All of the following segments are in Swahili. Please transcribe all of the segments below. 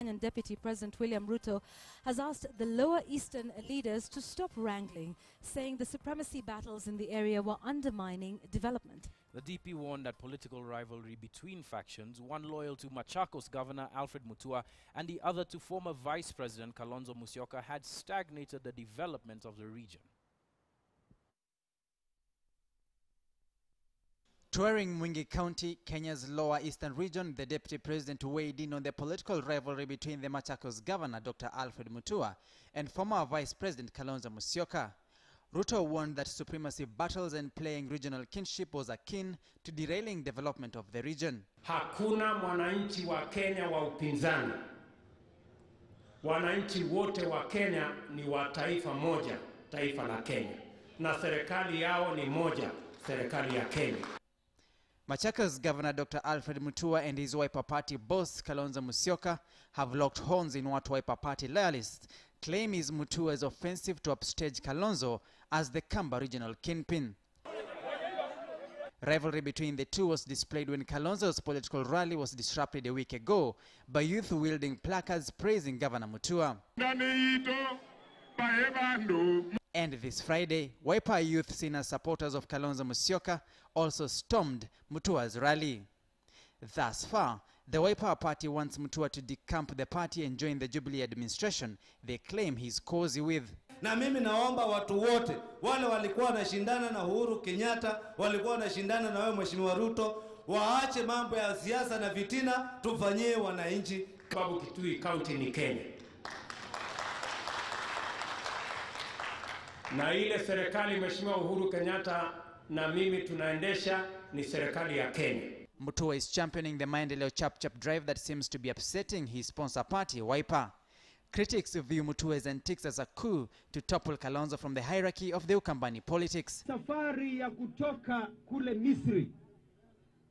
Kenyan Deputy President William Ruto has asked the lower eastern leaders to stop wrangling, saying the supremacy battles in the area were undermining development. The DP warned that political rivalry between factions, one loyal to Machakos Governor Alfred Mutua and the other to former Vice President Kalonzo Musyoka, had stagnated the development of the region. Touring Mwingi County, Kenya's lower eastern region, the Deputy President weighed in on the political rivalry between the Machakos Governor Dr. Alfred Mutua and former Vice President Kalonzo Musyoka. Ruto warned that supremacy battles and playing regional kinship was akin to derailing development of the region. Hakuna mwananchi wa Kenya wa upinzani. Wananchi wote wa Kenya ni wa taifa moja, taifa la Kenya. Na serikali yao ni moja, serikali ya Kenya. Machakos Governor Dr. Alfred Mutua and his Wiper Party boss Kalonzo Musyoka have locked horns in what Wiper Party loyalists claim is Mutua's offensive to upstage Kalonzo as the Kamba regional kingpin. Rivalry between the two was displayed when Kalonzo's political rally was disrupted a week ago by youth wielding placards praising Governor Mutua. And this Friday, Wiper youth seen as supporters of Kalonzo Musyoka also stormed Mutua's rally. Thus far, the Wiper Party wants Mutua to decamp the party and join the Jubilee administration they claim he's cozy with. Na mimi naomba watu wote, wale walikuwa wanashindana na Uhuru Kenyatta, walikuwa wanashindana na wewe Mheshimiwa Ruto, waache mambo ya siasa na vitina, tufanyie wananchi. Sababu Kitui County ni Kenya. Na ile serikali Mheshimiwa Uhuru Kenyatta na mimi tunaendesha ni serikali ya Kenya. Mutua is championing the Maendeleo Chap-Chap drive that seems to be upsetting his sponsor party, Wiper. Critics view Mutua's antics as a coup to topple Kalonzo from the hierarchy of the Ukambani politics. Safari ya kutoka kule Misri,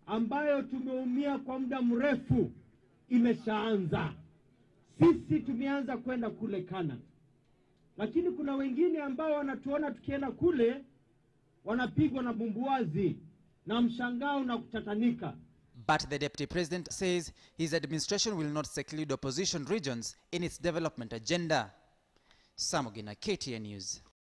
ambayo tumeumia kwa muda mrefu, imeshaanza. Sisi tumeanza kwenda kule Kana. Lakini kuna wengine ambao wanatuona tukienda kule, wanapigwa na bumbuazi na mshangao na kutatanika. But the Deputy President says his administration will not seclude opposition regions in its development agenda. Samugina, KTN News.